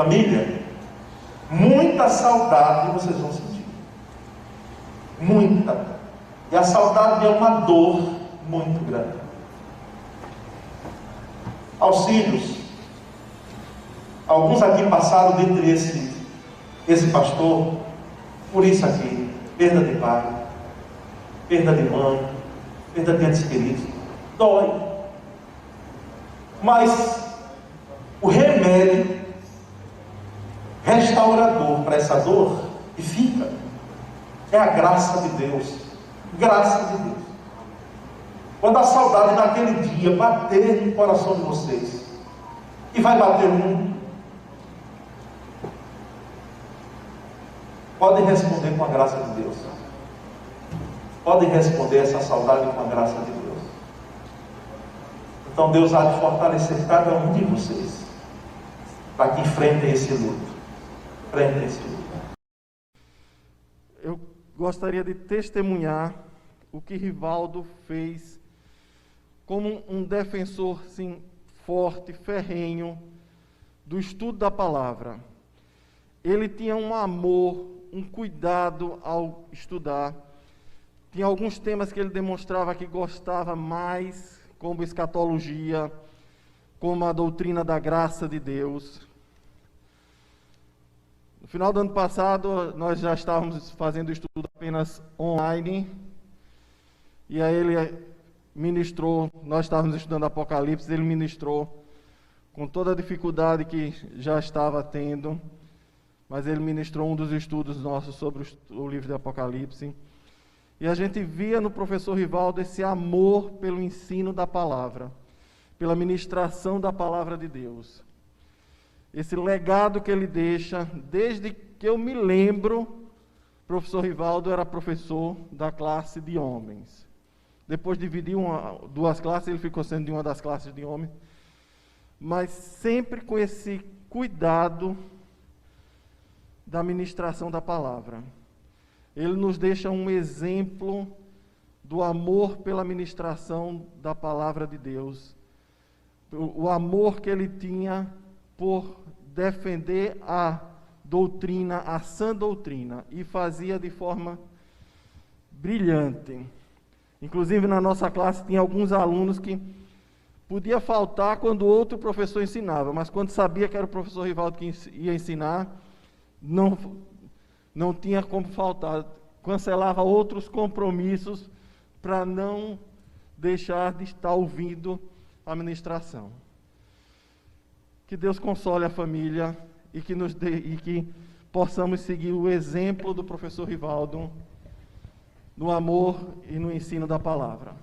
Família, muita saudade vocês vão sentir. Muita. E a saudade é uma dor muito grande. Aos filhos, alguns aqui passaram dentre esse pastor, por isso aqui, perda de pai, perda de mãe, perda de entes queridos, dói. Mas o remédio restaurador para essa dor que fica é a graça de Deus. Graça de Deus. Quando a saudade naquele dia bater no coração de vocês, e vai bater muito, podem responder com a graça de Deus. Podem responder essa saudade com a graça de Deus. Então Deus há de fortalecer cada um de vocês para que enfrentem esse luto. Enfrentem esse luto. Eu gostaria de testemunhar o que Rivaldo fez como um defensor, sim, forte, ferrenho do estudo da palavra. Ele tinha um amor, um cuidado ao estudar. Tinha alguns temas que ele demonstrava que gostava mais, como escatologia, como a doutrina da graça de Deus. No final do ano passado, nós já estávamos fazendo estudo apenas online, e aí ele ministrou, nós estávamos estudando Apocalipse, ele ministrou com toda a dificuldade que já estava tendo, mas ele ministrou um dos estudos nossos sobre o livro de Apocalipse. E a gente via no professor Rivaldo esse amor pelo ensino da palavra, pela ministração da palavra de Deus. Esse legado que ele deixa, desde que eu me lembro, o professor Rivaldo era professor da classe de homens. Depois dividiu duas classes, ele ficou sendo de uma das classes de homens, mas sempre com esse cuidado da ministração da palavra. Ele nos deixa um exemplo do amor pela ministração da palavra de Deus, o amor que ele tinha por defender a doutrina, a sã doutrina, e fazia de forma brilhante. Inclusive, na nossa classe, tinha alguns alunos que podia faltar quando outro professor ensinava, mas quando sabia que era o professor Rivaldo que ia ensinar, não tinha como faltar. Cancelava outros compromissos para não deixar de estar ouvindo a ministração. Que Deus console a família e que possamos seguir o exemplo do professor Rivaldo no amor e no ensino da palavra.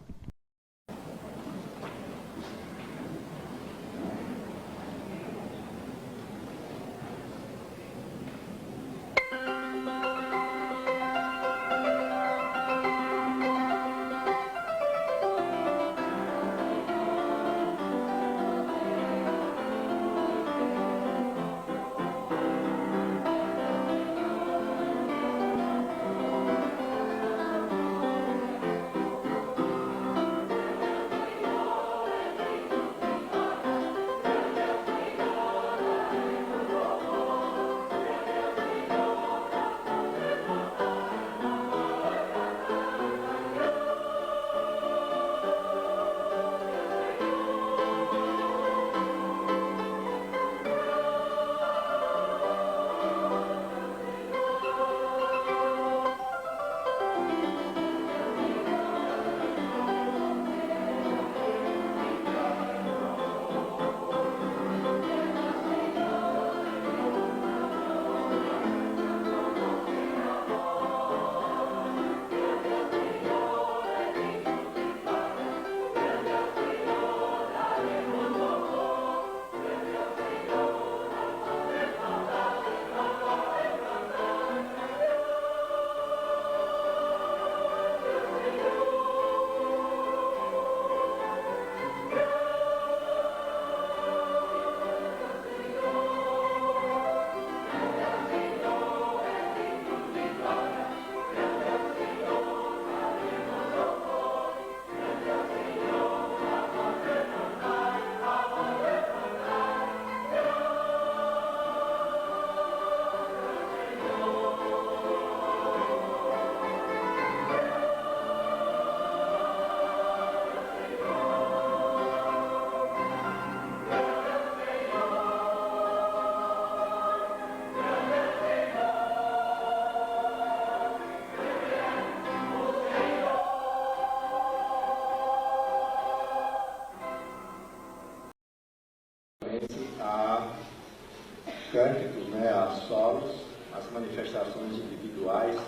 cânticos, né, as solos, as manifestações individuais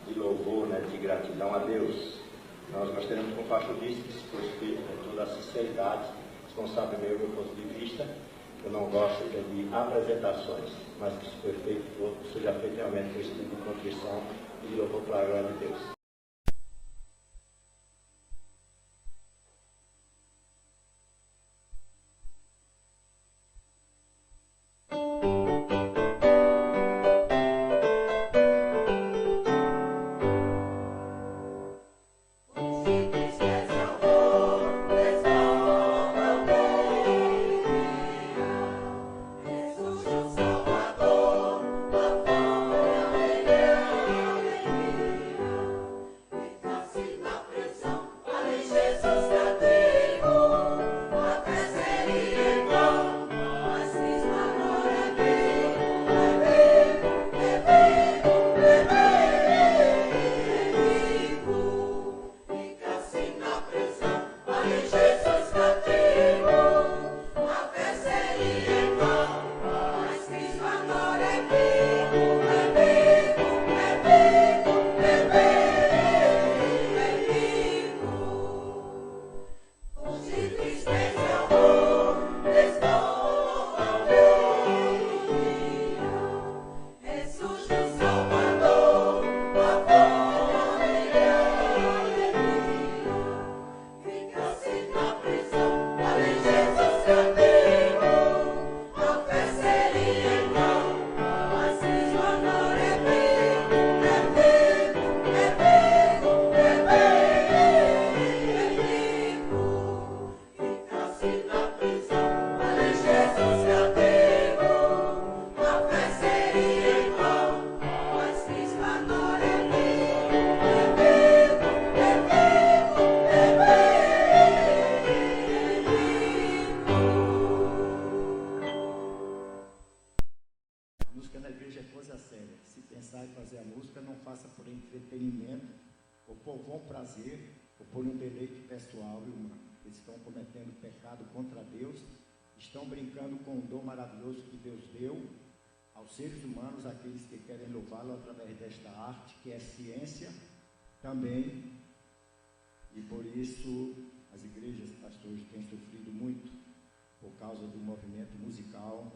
de louvor, né, de gratidão a Deus. Nós gostaríamos com o pastor disse que se fosse feito com toda a sinceridade, responsável meu ponto de vista, eu não gosto de apresentações, mas que se for feito, seja feito realmente com esse tipo de contrição e de louvor para a glória de Deus. Estão brincando com o dom maravilhoso que Deus deu aos seres humanos, aqueles que querem louvá-lo através desta arte, que é ciência também. E por isso as igrejas, pastores, têm sofrido muito por causa do movimento musical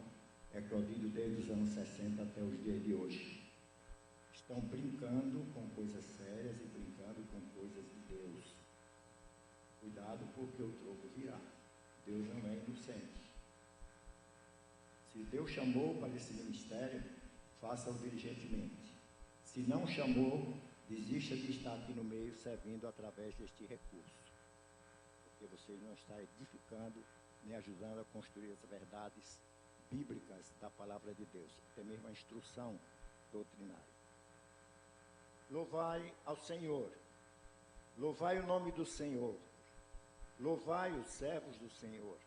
eclodido desde os anos 60 até os dias de hoje. Estão brincando com coisas sérias e brincando com coisas de Deus. Cuidado, porque o troco virá. Deus não é inocente. Se Deus chamou para esse ministério, faça-o diligentemente. Se não chamou, desista de estar aqui no meio servindo através deste recurso. Porque você não está edificando nem ajudando a construir as verdades bíblicas da palavra de Deus, até mesmo a instrução doutrinária. Louvai ao Senhor. Louvai o nome do Senhor. Louvai os servos do Senhor.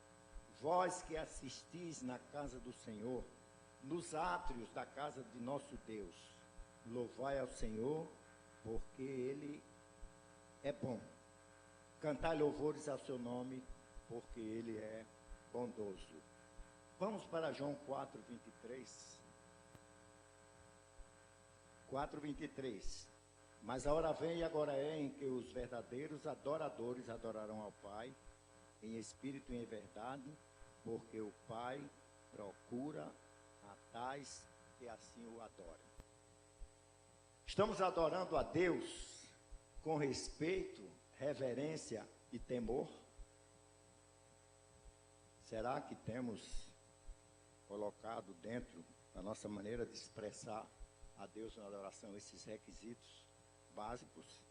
Vós que assistis na casa do Senhor, nos átrios da casa de nosso Deus, louvai ao Senhor, porque Ele é bom. Cantai louvores ao seu nome, porque Ele é bondoso. Vamos para João 4:23. 4:23. Mas a hora vem e agora é em que os verdadeiros adoradores adorarão ao Pai, em espírito e em verdade, porque o Pai procura a tais que assim o adorem. Estamos adorando a Deus com respeito, reverência e temor? Será que temos colocado dentro da nossa maneira de expressar a Deus na adoração esses requisitos básicos?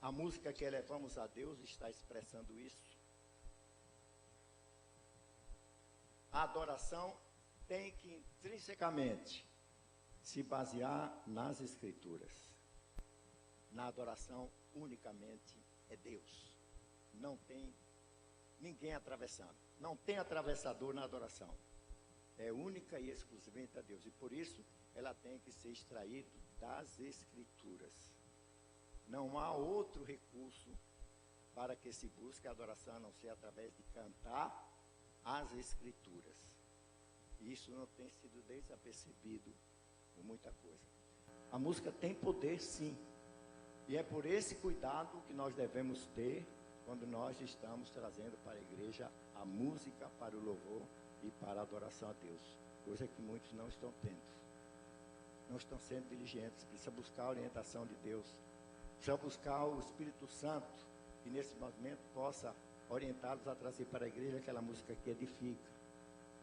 A música que elevamos a Deus está expressando isso? A adoração tem que intrinsecamente se basear nas Escrituras. Na adoração, unicamente é Deus. Não tem ninguém atravessando. Não tem atravessador na adoração. É única e exclusivamente a Deus. E por isso, ela tem que ser extraída das Escrituras. Não há outro recurso para que se busque a adoração, a não ser através de cantar as Escrituras. E isso não tem sido desapercebido por muita coisa. A música tem poder, sim. E é por esse cuidado que nós devemos ter quando nós estamos trazendo para a igreja a música para o louvor e para a adoração a Deus. Coisa que muitos não estão tendo. Não estão sendo diligentes. Precisa buscar a orientação de Deus. Precisa buscar o Espírito Santo, que nesse momento possa orientá-los a trazer para a igreja aquela música que edifica,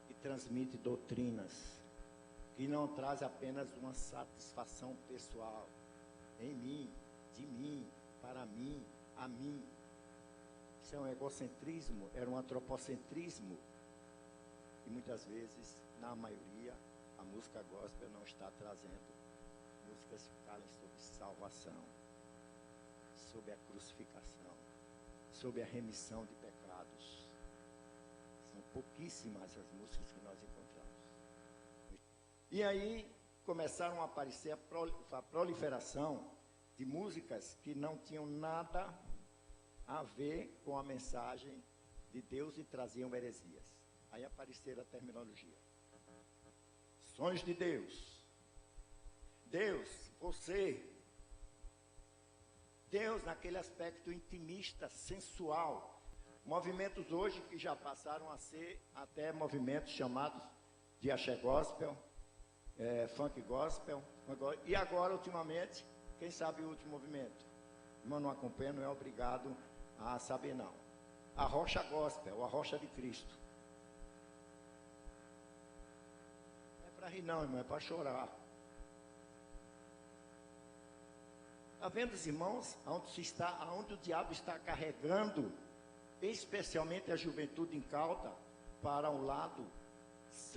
que transmite doutrinas, que não traz apenas uma satisfação pessoal, em mim, de mim, para mim, a mim. Isso é um egocentrismo, era um antropocentrismo, e muitas vezes, na maioria, a música gospel não está trazendo músicas que falem sobre salvação, sobre a crucificação, sobre a remissão de pecados. São pouquíssimas as músicas que nós encontramos. E aí começaram a aparecer a proliferação de músicas que não tinham nada a ver com a mensagem de Deus e traziam heresias. Aí apareceram a terminologia. Sonhos de Deus. Deus, você. Deus naquele aspecto intimista, sensual. Movimentos hoje que já passaram a ser até movimentos chamados de axé gospel, funk gospel. E agora, ultimamente, quem sabe o último movimento? O irmão não acompanha, não é obrigado a saber não. A rocha gospel, a rocha de Cristo. Não é para rir não, irmão, é para chorar. Está vendo, os irmãos, aonde o diabo está carregando, especialmente a juventude incauta, para um lado,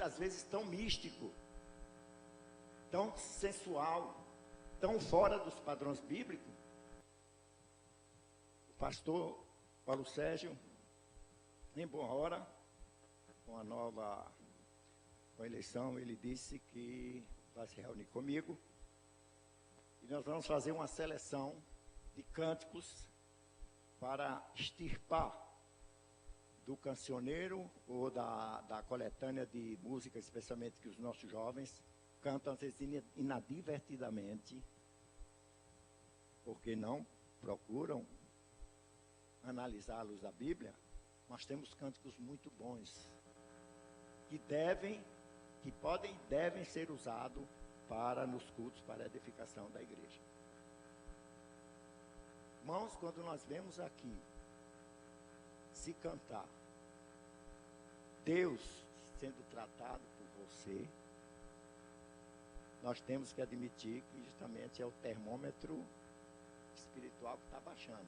às vezes tão místico, tão sensual, tão fora dos padrões bíblicos. O pastor Paulo Sérgio, em boa hora, com a eleição, ele disse que vai se reunir comigo. E nós vamos fazer uma seleção de cânticos para extirpar do cancioneiro ou da coletânea de música, especialmente que os nossos jovens cantam às vezes inadvertidamente, porque não procuram analisar à luz da Bíblia. Nós temos cânticos muito bons que podem e devem ser usados para nos cultos, para a edificação da igreja. Irmãos, quando nós vemos aqui se cantar Deus sendo tratado por você, nós temos que admitir que justamente é o termômetro espiritual que está baixando.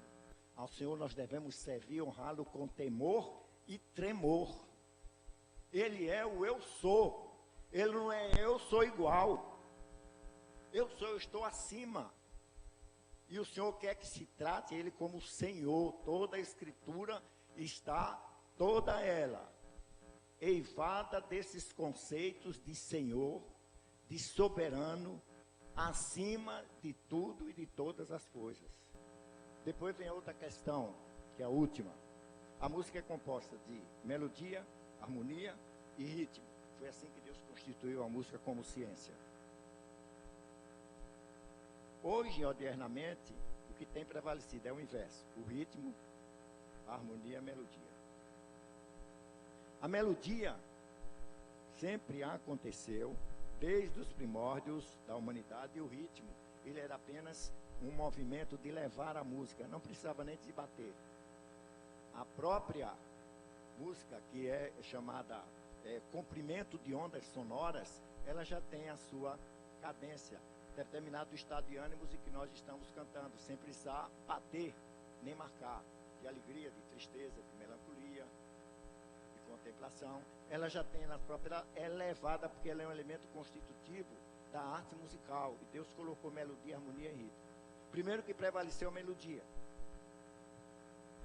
Ao Senhor nós devemos servir e honrá-lo com temor e tremor. Ele é o eu sou. Ele não é eu sou igual. Eu estou acima. E o Senhor quer que se trate Ele como Senhor. Toda a Escritura está, toda ela, eivada desses conceitos de Senhor, de soberano, acima de tudo e de todas as coisas. Depois vem outra questão, que é a última. A música é composta de melodia, harmonia e ritmo. Foi assim que Deus constituiu a música como ciência. Hoje, modernamente, o que tem prevalecido é o inverso. O ritmo, a harmonia e a melodia. A melodia sempre aconteceu desde os primórdios da humanidade, e o ritmo, ele era apenas um movimento de levar a música, não precisava nem de bater. A própria música, que é chamada comprimento de ondas sonoras, ela já tem a sua cadência, determinado estado de ânimos em que nós estamos cantando, sem precisar bater, nem marcar, de alegria, de tristeza, de melancolia, de contemplação. Ela já tem na própria elevada, porque ela é um elemento constitutivo da arte musical, e Deus colocou melodia, harmonia e ritmo. Primeiro que prevaleceu a melodia.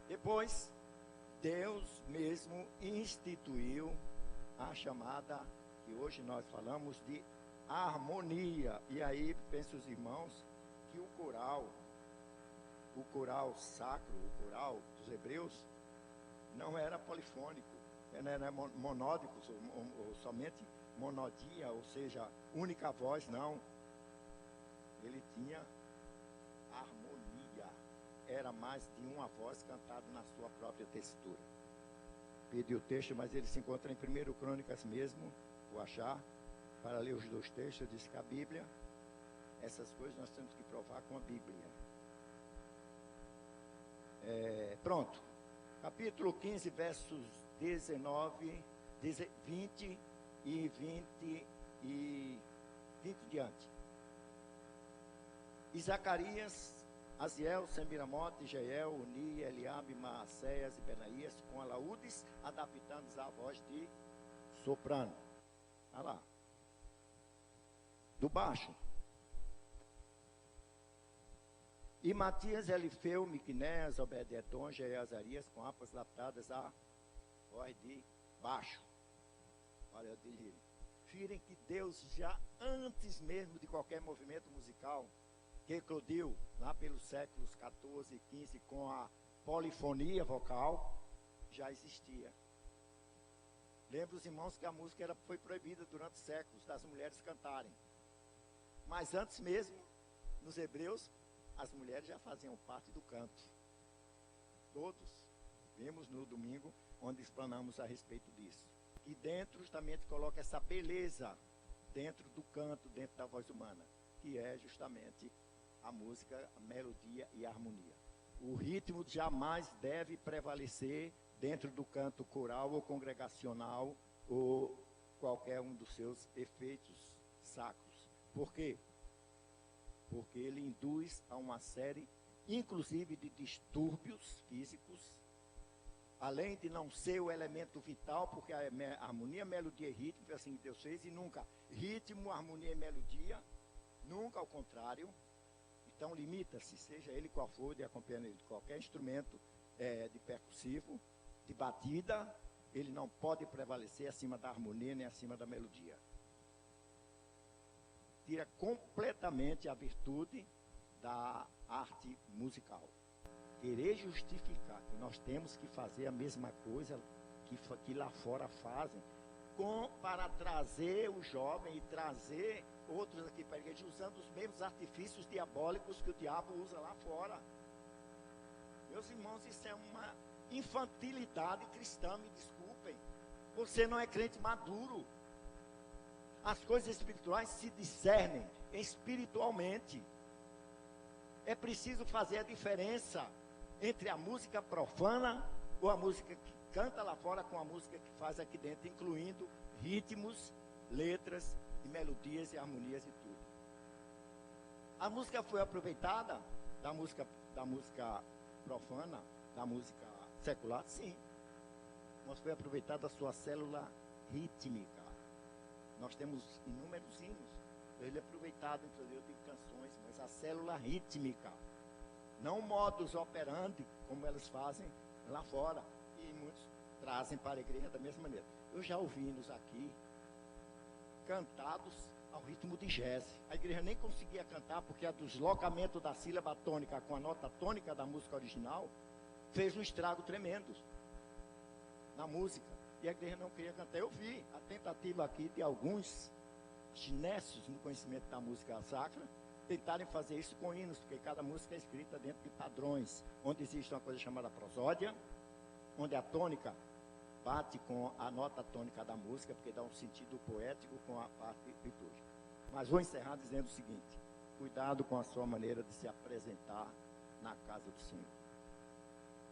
Depois, Deus mesmo instituiu a chamada, que hoje nós falamos de harmonia. E aí, pensam os irmãos, que o coral sacro, o coral dos hebreus, não era polifônico, não era monódico, ou somente monodia, ou seja, única voz, não. Ele tinha harmonia. Era mais de uma voz cantada na sua própria textura. Pedi o texto, mas ele se encontra em 1 Crônicas mesmo, vou achar, para ler os dois textos. Eu disse que a Bíblia, essas coisas nós temos que provar com a Bíblia. Pronto. Capítulo 15, versos 19, 20 e 20 diante. E Zacarias, Aziel, Semiramote, Jeiel, Uni, Eliabe, Maacéias e Benaías, com alaúdes, adaptando-os à voz de soprano. Olha lá. Do baixo. E Matias, Elifeu, Miquinéas, Obed-edom, Jeazarias, com harpas laptadas à voz de baixo. Olha, eu diria. Virem que Deus, já antes mesmo de qualquer movimento musical, que eclodiu lá pelos séculos 14 e 15 com a polifonia vocal, já existia. Lembra os irmãos que a música foi proibida durante séculos das mulheres cantarem. Mas antes mesmo, nos Hebreus, as mulheres já faziam parte do canto. Todos. Vimos no domingo, onde explanamos a respeito disso. E dentro justamente coloca essa beleza dentro do canto, dentro da voz humana, que é justamente a música, a melodia e a harmonia. O ritmo jamais deve prevalecer dentro do canto coral ou congregacional ou qualquer um dos seus efeitos sacros. Por quê? Porque ele induz a uma série, inclusive, de distúrbios físicos, além de não ser o elemento vital, porque a harmonia, melodia e ritmo, assim que Deus fez, e nunca ritmo, harmonia e melodia, nunca ao contrário. Então limita-se, seja ele qual for, de acompanhamento de qualquer instrumento de percussivo, de batida, ele não pode prevalecer acima da harmonia nem acima da melodia. Tira completamente a virtude da arte musical. Querer justificar que nós temos que fazer a mesma coisa que lá fora fazem, para trazer o jovem e trazer outros aqui para a igreja, usando os mesmos artifícios diabólicos que o diabo usa lá fora. Meus irmãos, isso é uma infantilidade cristã, me desculpem. Você não é crente maduro. As coisas espirituais se discernem espiritualmente. É preciso fazer a diferença entre a música profana ou a música que canta lá fora com a música que faz aqui dentro, incluindo ritmos, letras e melodias e harmonias e tudo. A música foi aproveitada da música profana, da música secular, sim. Mas foi aproveitada a sua célula rítmica. Nós temos inúmeros hinos. Ele é aproveitado, inclusive, de canções, mas a célula rítmica. Não modus operandi, como elas fazem lá fora. E muitos trazem para a igreja da mesma maneira. Eu já ouvi hinos aqui, cantados ao ritmo de jazz. A igreja nem conseguia cantar, porque a deslocamento da sílaba tônica com a nota tônica da música original fez um estrago tremendo na música. E a igreja não queria cantar. Eu vi a tentativa aqui de alguns chinécios no conhecimento da música sacra tentarem fazer isso com hinos, porque cada música é escrita dentro de padrões, onde existe uma coisa chamada prosódia, onde a tônica bate com a nota tônica da música, porque dá um sentido poético com a parte litúrgica. Mas vou encerrar dizendo o seguinte: cuidado com a sua maneira de se apresentar na casa do Senhor.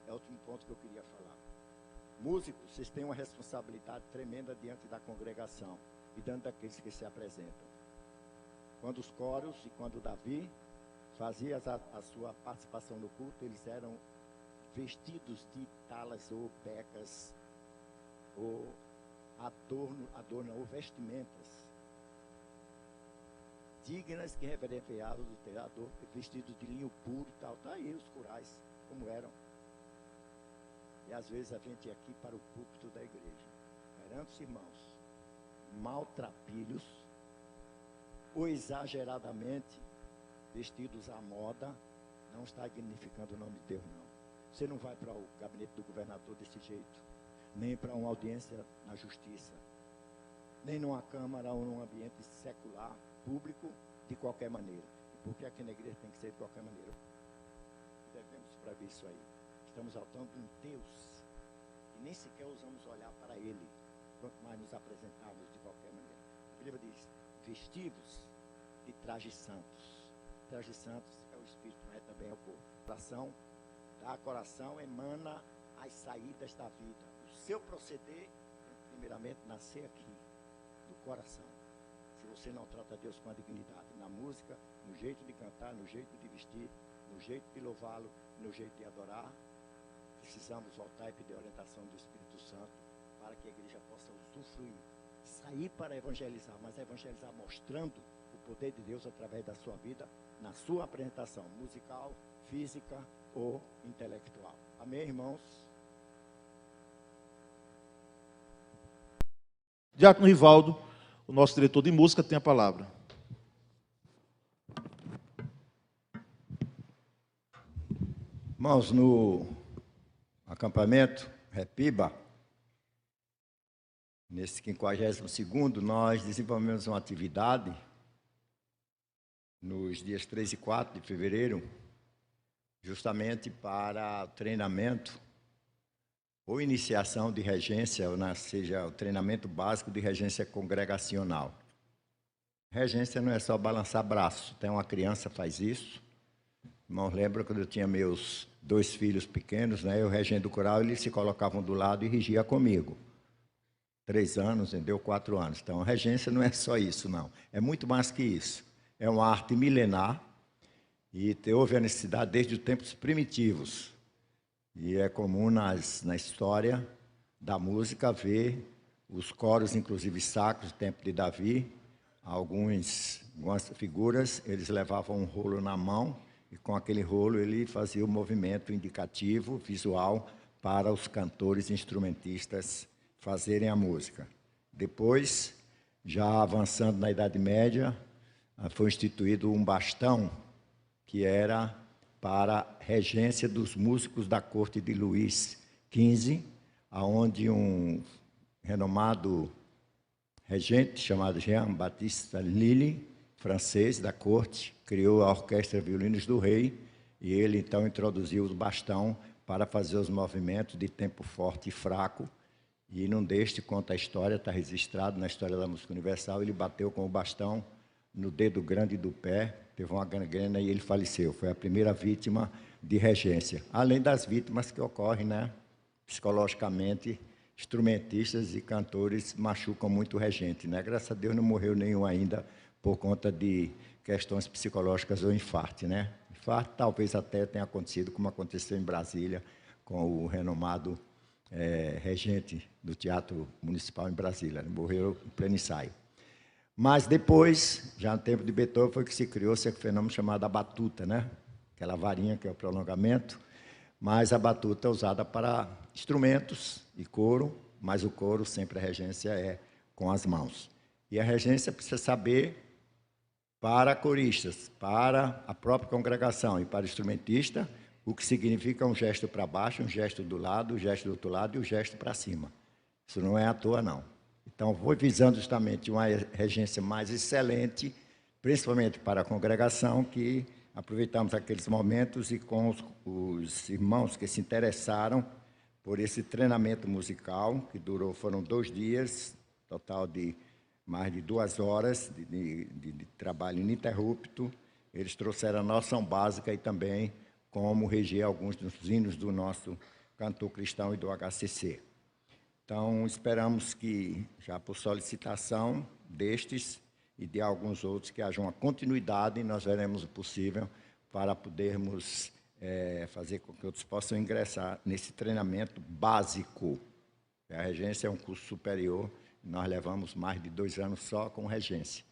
É o último ponto que eu queria falar. Músicos, vocês têm uma responsabilidade tremenda diante da congregação e diante daqueles que se apresentam. Quando os coros e quando Davi fazia a sua participação no culto, eles eram vestidos de talas ou becas ou adorno ou vestimentas dignas que reverenciavam o teador, vestidos de linho puro e tal. Está aí os corais, como eram. E às vezes a gente ia aqui para o púlpito da igreja, perante irmãos, maltrapilhos, ou exageradamente vestidos à moda, não está dignificando o nome de Deus, não. Você não vai para o gabinete do governador desse jeito, nem para uma audiência na justiça, nem numa câmara ou num ambiente secular, público, de qualquer maneira. Porque aqui na igreja tem que ser de qualquer maneira. Devemos para ver isso aí. Estamos adorando um Deus e nem sequer ousamos olhar para Ele, quanto mais nos apresentarmos de qualquer maneira. A Bíblia diz, vestidos de trajes santos. Trajes santos é o Espírito, mas também é o corpo. Coração emana as saídas da vida. O seu proceder, primeiramente, nascer aqui, do coração. Se você não trata Deus com a dignidade, na música, no jeito de cantar, no jeito de vestir, no jeito de louvá-lo, no jeito de adorar, precisamos voltar e pedir a orientação do Espírito Santo para que a igreja possa usufruir, sair para evangelizar, mas evangelizar mostrando o poder de Deus através da sua vida, na sua apresentação musical, física ou intelectual. Amém, irmãos? Diácono Rivaldo, o nosso diretor de música, tem a palavra. Irmãos, no acampamento Repiba, nesse 52º, nós desenvolvemos uma atividade nos dias 3 e 4 de fevereiro, justamente para o treinamento ou iniciação de regência, ou seja, o treinamento básico de regência congregacional. Regência não é só balançar braço, até uma criança faz isso. Irmãos, lembra quando eu tinha meus 2 filhos pequenos, né? Eu regendo o coral, eles se colocavam do lado e regia comigo. 3 anos, entendeu? 4 anos. Então, a regência não é só isso, não. É muito mais que isso. É uma arte milenar e houve a necessidade desde os tempos primitivos. E é comum na história da música ver os coros, inclusive sacros, do tempo de Davi. Algumas figuras, eles levavam um rolo na mão e com aquele rolo ele fazia o movimento indicativo, visual, para os cantores e instrumentistas fazerem a música. Depois, já avançando na Idade Média, foi instituído um bastão, que era para a regência dos músicos da corte de Luís XV, onde um renomado regente chamado Jean-Baptiste Lully, francês da corte, criou a Orquestra Violinos do Rei, e ele então introduziu o bastão para fazer os movimentos de tempo forte e fraco, e num deste, conta a história, está registrado na história da música universal, ele bateu com o bastão no dedo grande do pé, teve uma gangrena e ele faleceu. Foi a primeira vítima de regência. Além das vítimas que ocorrem, né, psicologicamente, instrumentistas e cantores machucam muito o regente, né? Graças a Deus não morreu nenhum ainda por conta de questões psicológicas ou infarto, né? Infarto talvez até tenha acontecido, como aconteceu em Brasília, com o renomado regente do Teatro Municipal em Brasília. Ele morreu em pleno ensaio. Mas depois, já no tempo de Beethoven, foi que se criou esse fenômeno chamado a batuta, né? Aquela varinha que é o prolongamento, mas a batuta é usada para instrumentos e coro, mas o coro sempre a regência é com as mãos. E a regência precisa saber para coristas, para a própria congregação e para o instrumentista, o que significa um gesto para baixo, um gesto do lado, um gesto do outro lado e um gesto para cima. Isso não é à toa, não. Então, vou visando justamente uma regência mais excelente, principalmente para a congregação, que aproveitamos aqueles momentos e com os irmãos que se interessaram por esse treinamento musical, que foram 2 dias, total de mais de 2 horas de trabalho ininterrupto. Eles trouxeram a noção básica e também como reger alguns dos hinos do nosso cantor cristão e do HCC. Então, esperamos que, já por solicitação destes e de alguns outros, que haja uma continuidade e nós veremos o possível para podermos fazer com que outros possam ingressar nesse treinamento básico. A regência é um curso superior, nós levamos mais de 2 anos só com regência.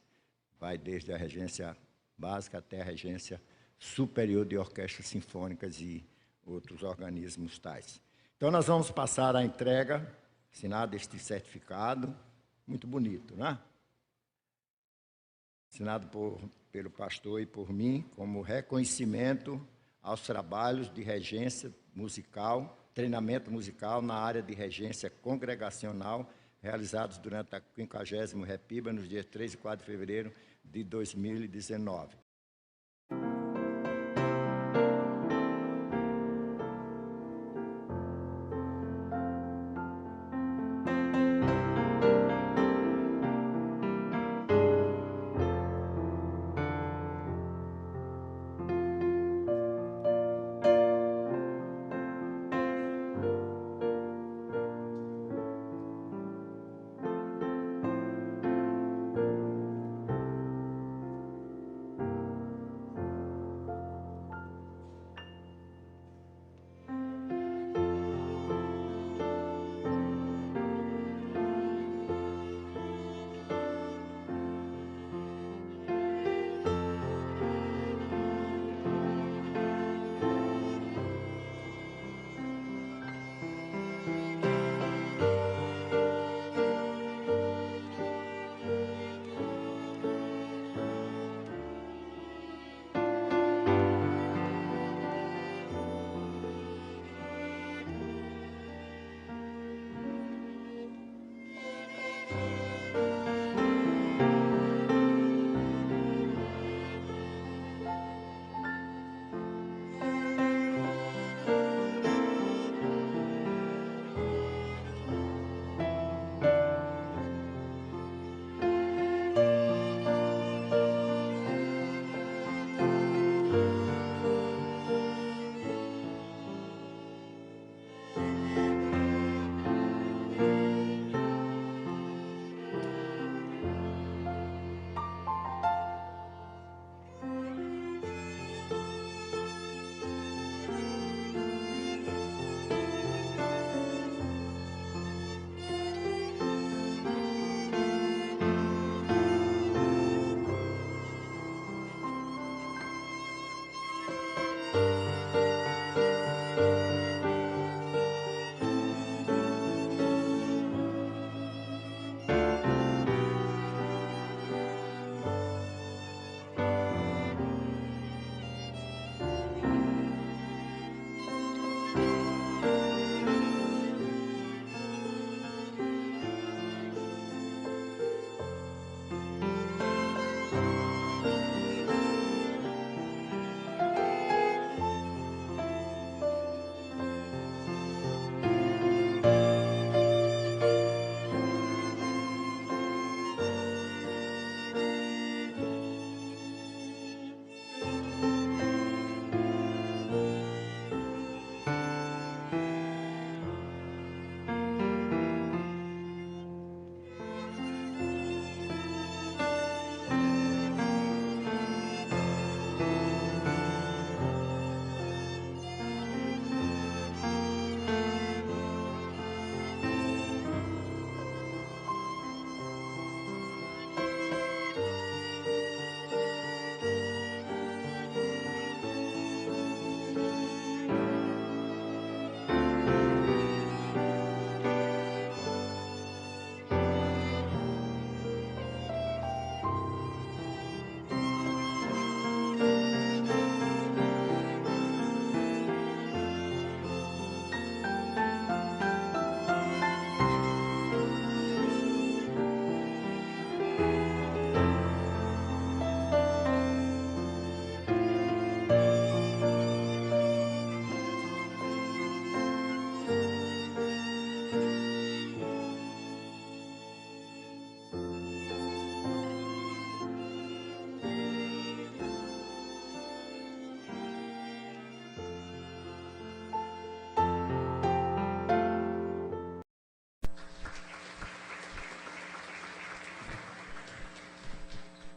Vai desde a regência básica até a regência superior de orquestras sinfônicas e outros organismos tais. Então, nós vamos passar a entrega, assinado este certificado, muito bonito, né? Assinado pelo pastor e por mim, como reconhecimento aos trabalhos de regência musical, treinamento musical na área de regência congregacional realizados durante a 50º Repiba, nos dias 3 e 4 de fevereiro de 2019.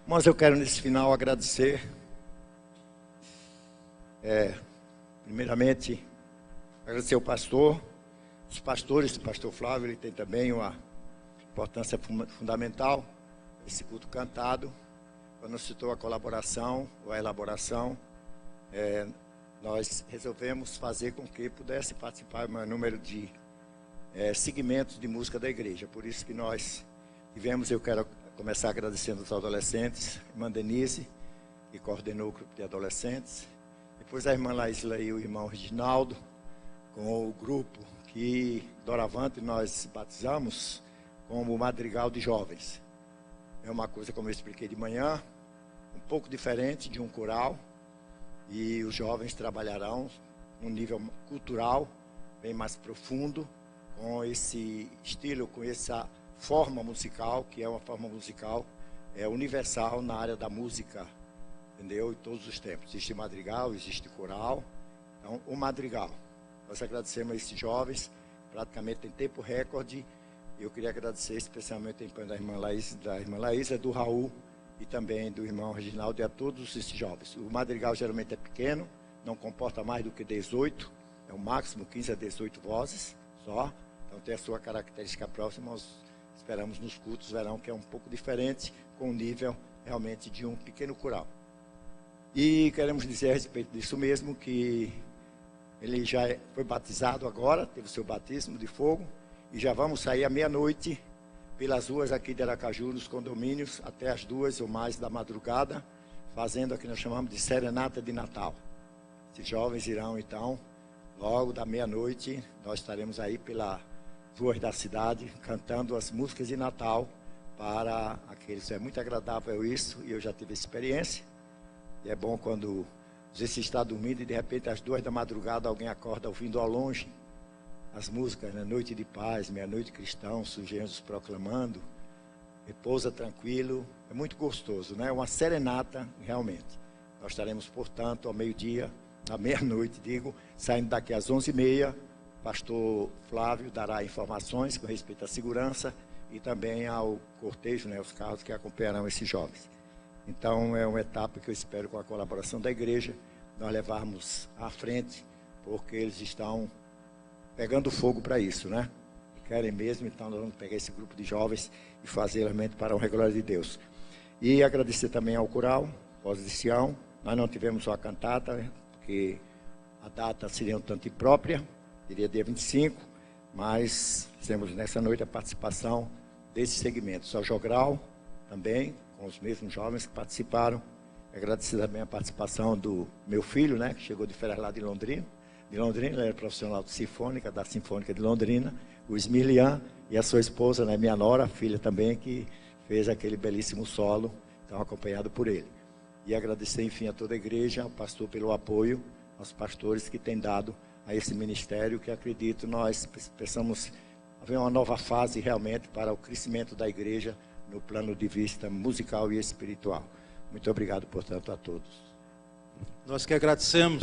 Mas eu quero nesse final agradecer, primeiramente, agradecer ao pastor, os pastores, o pastor Flávio, ele tem também uma importância fundamental, esse culto cantado, quando citou a colaboração ou a elaboração, nós resolvemos fazer com que pudesse participar o maior número de segmentos de música da igreja, por isso que nós tivemos, eu quero começar agradecendo aos adolescentes, a irmã Denise, que coordenou o grupo de adolescentes. Depois a irmã Laísla e o irmão Reginaldo, com o grupo que doravante nós batizamos como o Madrigal de Jovens. É uma coisa, como eu expliquei de manhã, um pouco diferente de um coral, e os jovens trabalharão num nível cultural bem mais profundo, com esse estilo, com essa forma musical, que é uma forma musical universal na área da música, entendeu? Em todos os tempos. Existe madrigal, existe coral. Então, o madrigal. Nós agradecemos a esses jovens, praticamente em tempo recorde. Eu queria agradecer especialmente em da irmã Laísa, do Raul e também do irmão Reginaldo e a todos esses jovens. O madrigal geralmente é pequeno, não comporta mais do que 18, é o máximo 15 a 18 vozes só. Então tem a sua característica próxima. Nós esperamos nos cultos, verão que é um pouco diferente, com o nível realmente de um pequeno coral. E queremos dizer a respeito disso mesmo, que ele já foi batizado agora, teve o seu batismo de fogo, e já vamos sair à meia-noite pelas ruas aqui de Aracaju, nos condomínios, até as 2 ou mais da madrugada, fazendo o que nós chamamos de serenata de Natal. Esses jovens irão, então, logo da meia-noite, nós estaremos aí pelas ruas da cidade, cantando as músicas de Natal para aqueles. É muito agradável isso, e eu já tive experiência. E é bom quando você está dormindo e de repente às 2 da madrugada alguém acorda ouvindo ao longe as músicas, né? Noite de paz, meia-noite cristão, sujeiros proclamando, repousa tranquilo, é muito gostoso, né? Uma serenata realmente. Nós estaremos, portanto, ao meio-dia, à meia-noite, saindo daqui às 11h30, pastor Flávio dará informações com respeito à segurança e também ao cortejo, né? Os carros que acompanharão esses jovens. Então, é uma etapa que eu espero, com a colaboração da igreja, nós levarmos à frente, porque eles estão pegando fogo para isso, né? E querem mesmo, então nós vamos pegar esse grupo de jovens e fazer realmente para a glória de Deus. E agradecer também ao coral, Voz de Sião. Nós não tivemos só a cantata, porque a data seria um tanto imprópria, seria dia 25, mas fizemos nessa noite a participação desse segmento. Só Jogral também, com os mesmos jovens que participaram. Agradecer também a participação do meu filho, né, que chegou de férias lá de Londrina. Ele era profissional de sinfônica, da Sinfônica de Londrina, o Esmilian, e a sua esposa, né, minha nora, filha também, que fez aquele belíssimo solo, então acompanhado por ele. E agradecer, enfim, a toda a igreja, ao pastor pelo apoio, aos pastores que têm dado a esse ministério, que acredito nós pensamos haver uma nova fase realmente para o crescimento da igreja no plano de vista musical e espiritual. Muito obrigado, portanto, a todos. Nós que agradecemos.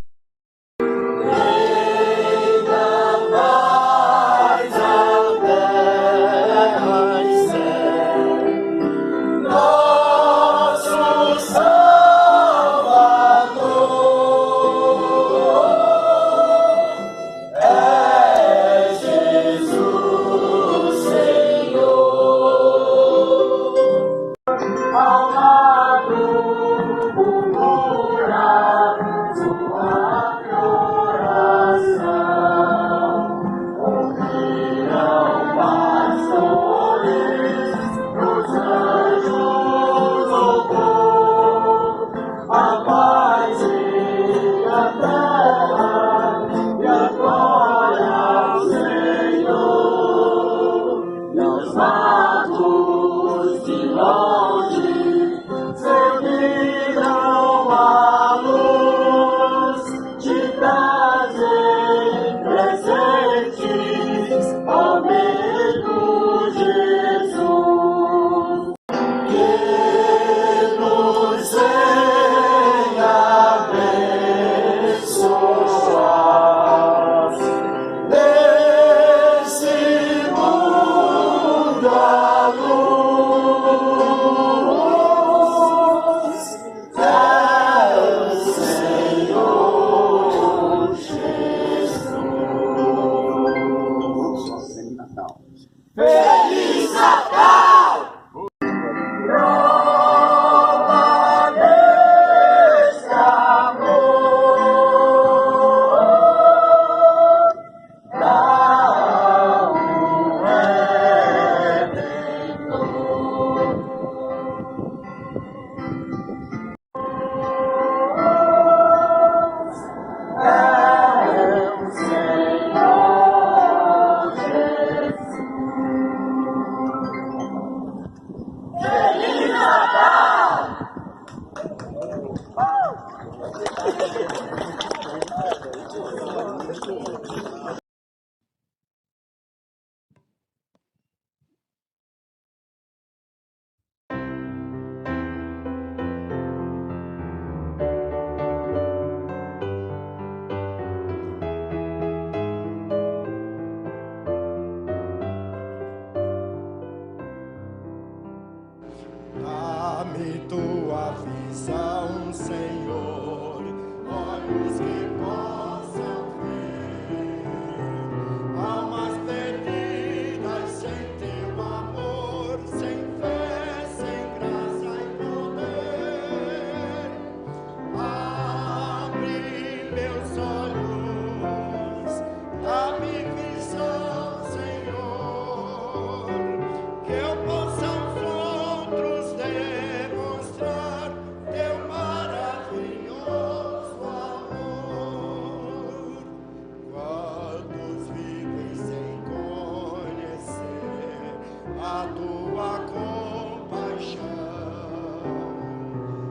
a tua compaixão.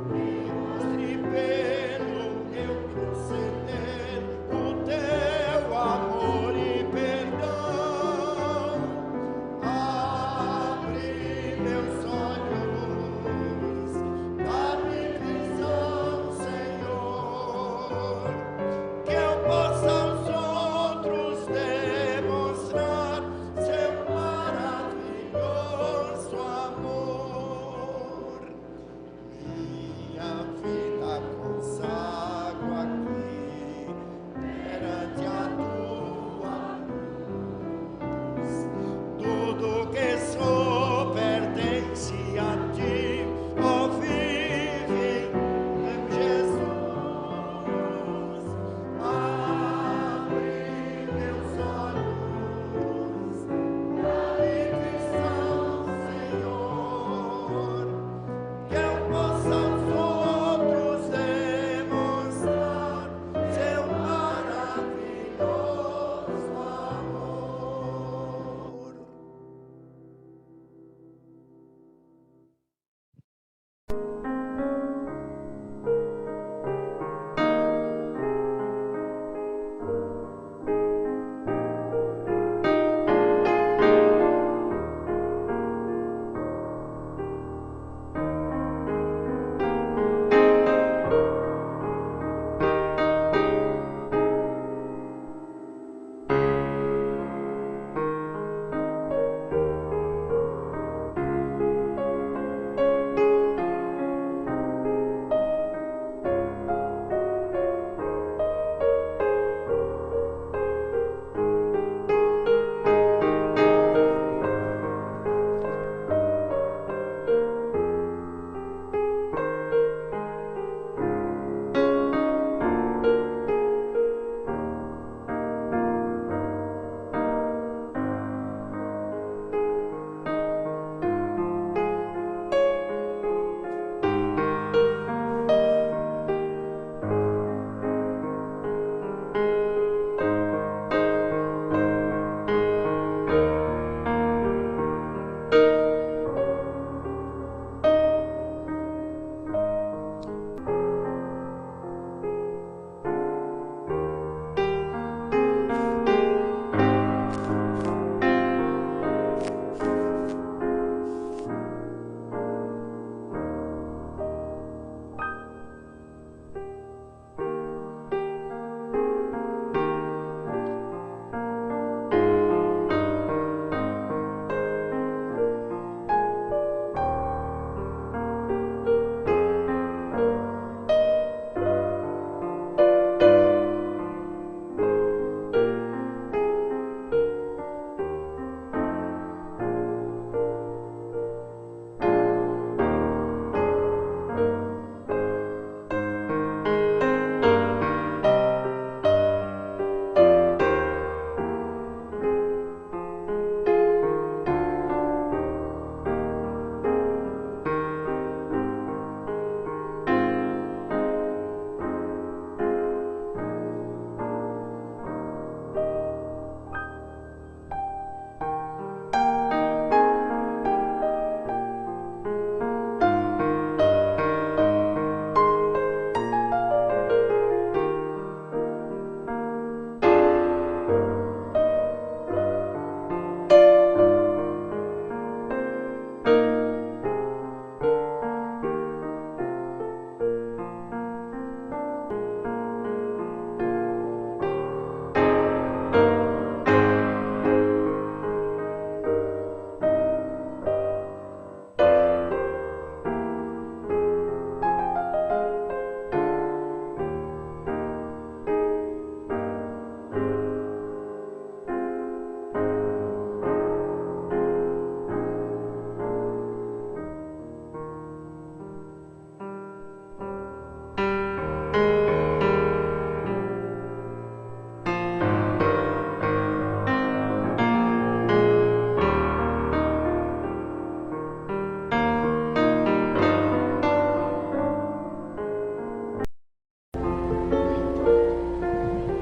Me mostre pelo eu proceder o teu amor e perdão. Abre meus olhos, dá-me visão, Senhor, que eu possa aos outros demonstrar seu maravilhoso amor. Minha vida consagro aqui perante a tua luz. Tudo que sou pertence a ti, ó vive em Jesus. Abre meus olhos, dá-me visão, Senhor, que eu possa aos outros demonstrar seu maravilhoso amor.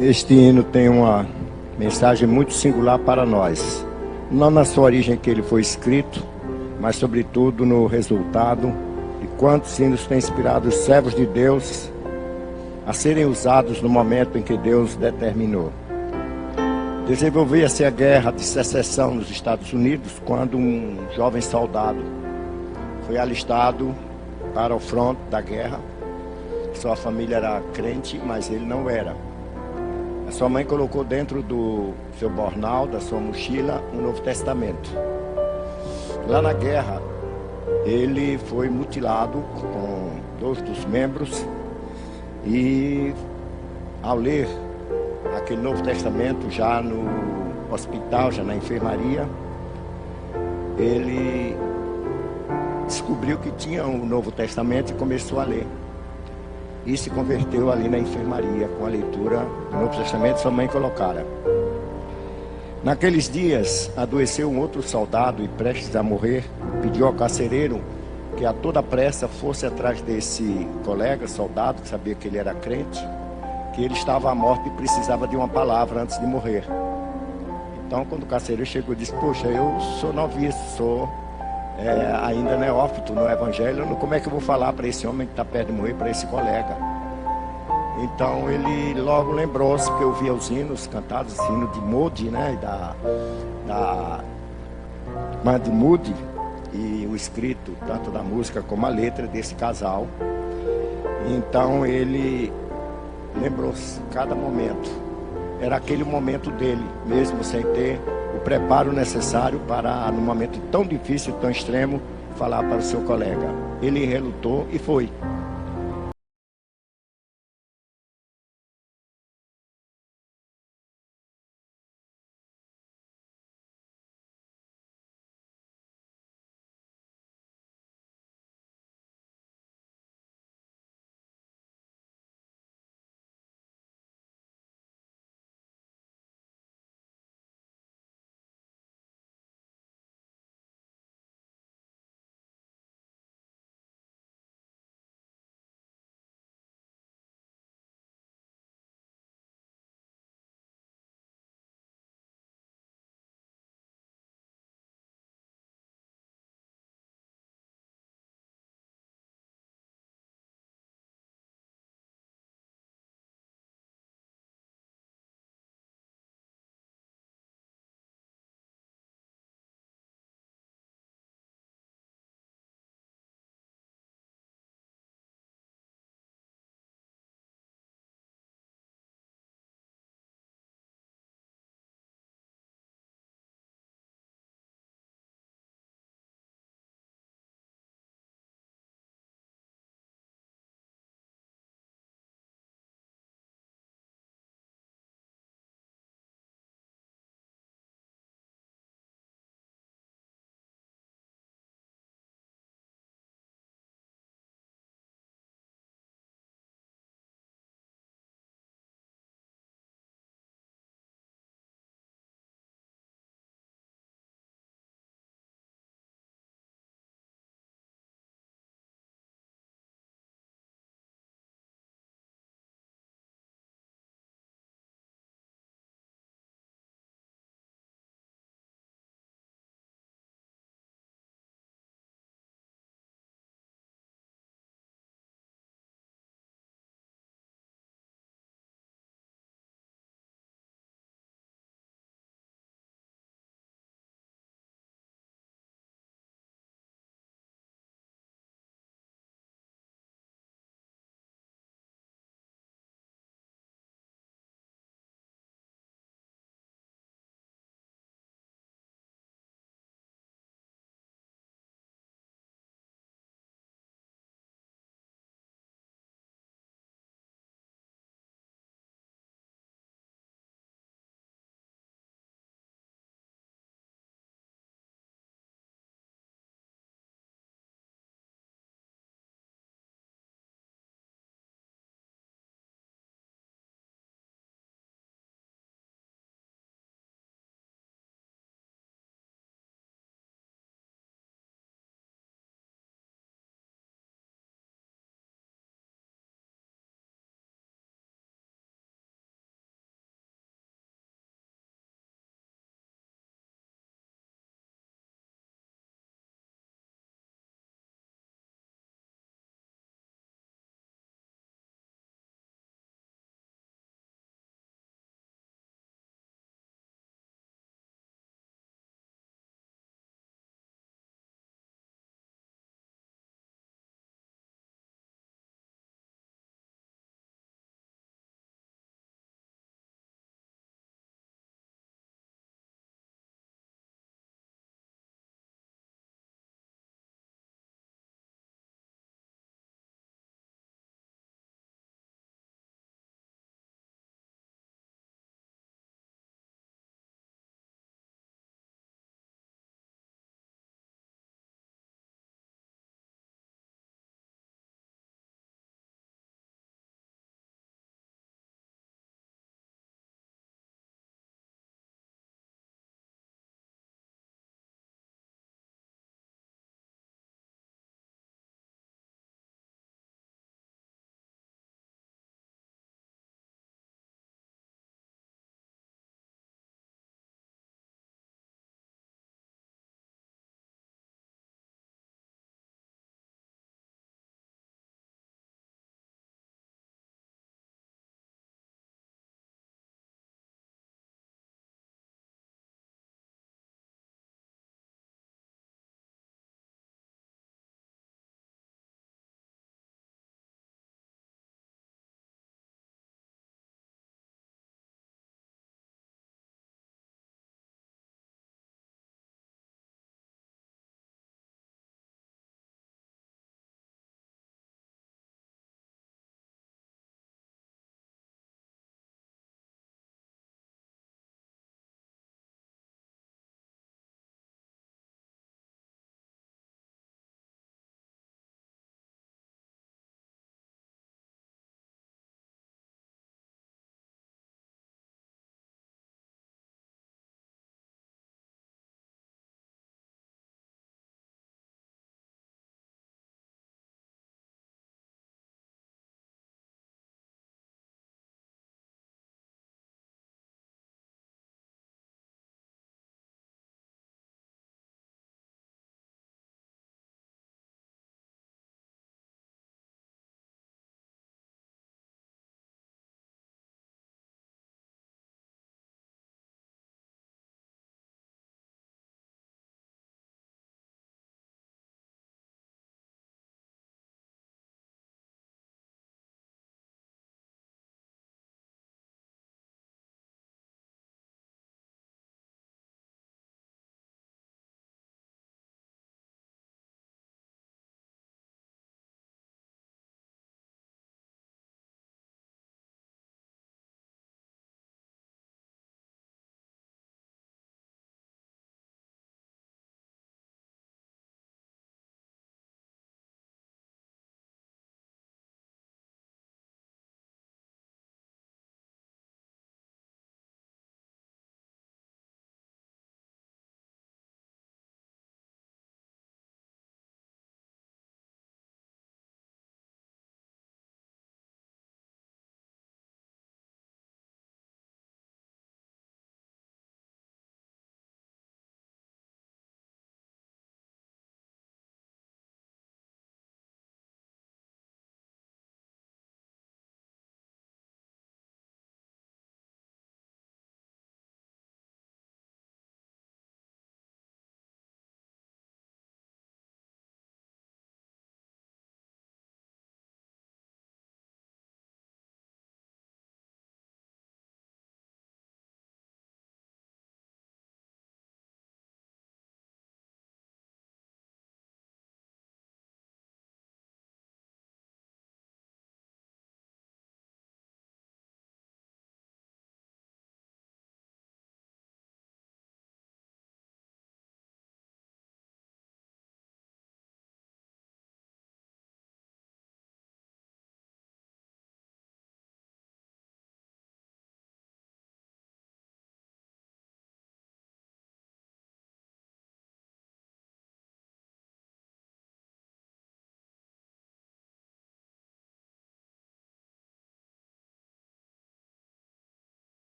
Este hino tem uma mensagem muito singular para nós. não na sua origem que ele foi escrito, mas sobretudo no resultado de quantos hinos têm inspirado os servos de Deus a serem usados no momento em que Deus determinou. Desenvolvia-se a guerra de secessão nos Estados Unidos quando um jovem soldado foi alistado para o fronte da guerra. Sua família era crente, mas ele não era. A sua mãe colocou dentro do seu bornal, da sua mochila, um Novo Testamento. Lá na guerra, ele foi mutilado com 2 dos membros e, ao ler aquele Novo Testamento já no hospital, já na enfermaria, ele descobriu que tinha um Novo Testamento e começou a ler. E se converteu ali na enfermaria com a leitura do Novo Testamento, sua mãe colocara. Naqueles dias, adoeceu um outro soldado e prestes a morrer, pediu ao carcereiro que a toda pressa fosse atrás desse colega, soldado, que sabia que ele era crente, que ele estava à morte e precisava de uma palavra antes de morrer. Então, quando o carcereiro chegou, disse: poxa, eu sou noviço, sou ainda neófito no evangelho, como é que eu vou falar para esse homem que está perto de morrer, para esse colega? Então ele logo lembrou-se, porque eu via os hinos cantados, esse hino de Moody, né, de Moody, e o escrito tanto da música como a letra desse casal. Então ele lembrou-se, cada momento era aquele momento dele, mesmo sem ter o preparo necessário para, num momento tão difícil, tão extremo, falar para o seu colega. Ele relutou e foi.